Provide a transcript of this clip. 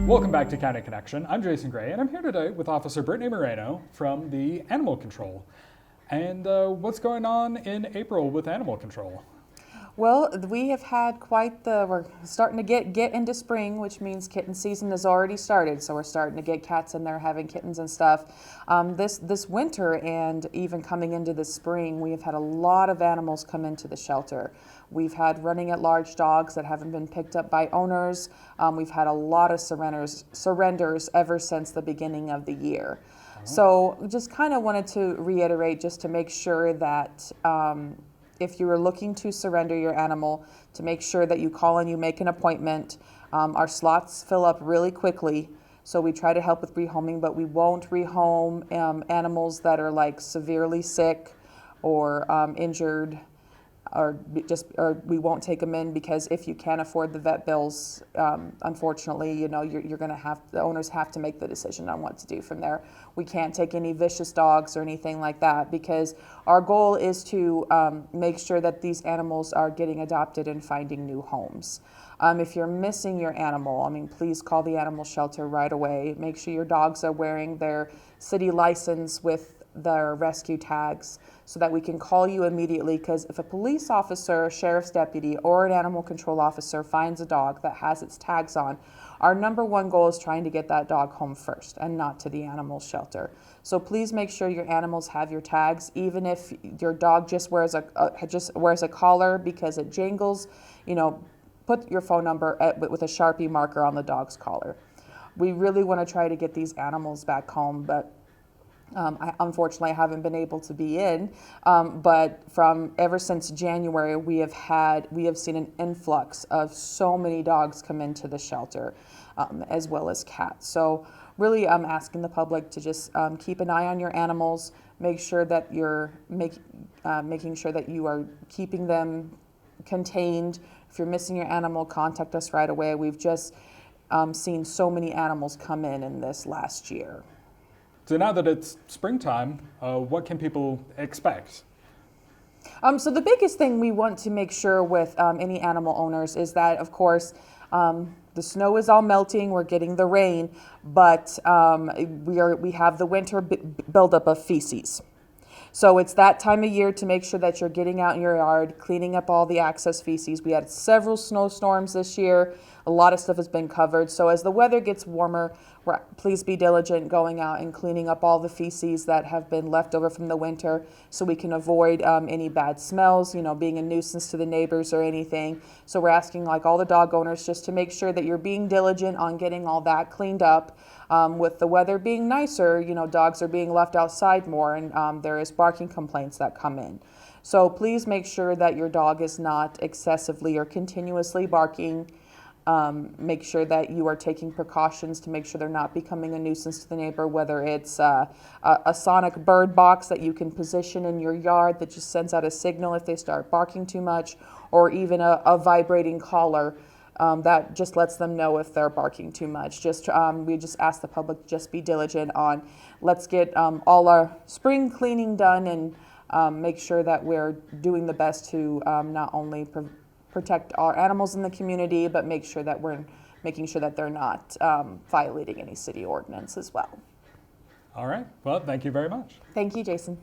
Welcome back to County Connection. I'm Jason Gray, and I'm here today with Officer Brittany Moreno from the Animal Control. And what's going on in April with Animal Control? Well, we have had we're starting to get into spring, which means kitten season has already started. So we're starting to get cats in there having kittens and stuff. This winter and even coming into the spring, we have had a lot of animals come into the shelter. We've had running at large dogs that haven't been picked up by owners. We've had a lot of surrenders ever since the beginning of the year. So just kind of wanted to reiterate just to make sure that if you are looking to surrender your animal, to make sure that you call and you make an appointment. Our slots fill up really quickly, so we try to help with rehoming, but we won't rehome animals that are like severely sick or injured, or we won't take them in, because if you can't afford the vet bills, unfortunately, you're going to the owners have to make the decision on what to do from there. We can't take any vicious dogs or anything like that, because our goal is to make sure that these animals are getting adopted and finding new homes. If you're missing your animal, please call the animal shelter right away. Make sure your dogs are wearing their city license with their rescue tags, so that we can call you immediately, because if a police officer, a sheriff's deputy, or an animal control officer finds a dog that has its tags on, our number one goal is trying to get that dog home first and not to the animal shelter. So please make sure your animals have your tags, even if your dog just wears a collar because it jingles. Put your phone number with a Sharpie marker on the dog's collar. We really want to try to get these animals back home, but unfortunately, I haven't been able to be in, but from ever since January, we have seen an influx of so many dogs come into the shelter, as well as cats. So really, I'm asking the public to just keep an eye on your animals, make sure that you're making sure that you are keeping them contained. If you're missing your animal, contact us right away. We've just seen so many animals come in this last year. So now that it's springtime, what can people expect? So the biggest thing we want to make sure with any animal owners is that, of course, the snow is all melting, we're getting the rain, but we have the winter buildup of feces. So it's that time of year to make sure that you're getting out in your yard, cleaning up all the excess feces. We had several snowstorms this year. A lot of stuff has been covered. So as the weather gets warmer, please be diligent going out and cleaning up all the feces that have been left over from the winter, so we can avoid any bad smells, being a nuisance to the neighbors or anything. So we're asking all the dog owners just to make sure that you're being diligent on getting all that cleaned up. With the weather being nicer, dogs are being left outside more, and there is barking complaints that come in. So please make sure that your dog is not excessively or continuously barking. Make sure that you are taking precautions to make sure they're not becoming a nuisance to the neighbor, whether it's a sonic bird box that you can position in your yard that just sends out a signal if they start barking too much, or even a vibrating collar that just lets them know if they're barking too much. We just ask the public to just be diligent on, let's get all our spring cleaning done, and make sure that we're doing the best to not only protect our animals in the community, but make sure that we're making sure that they're not violating any city ordinance as well. All right. Well, thank you very much. Thank you, Jason.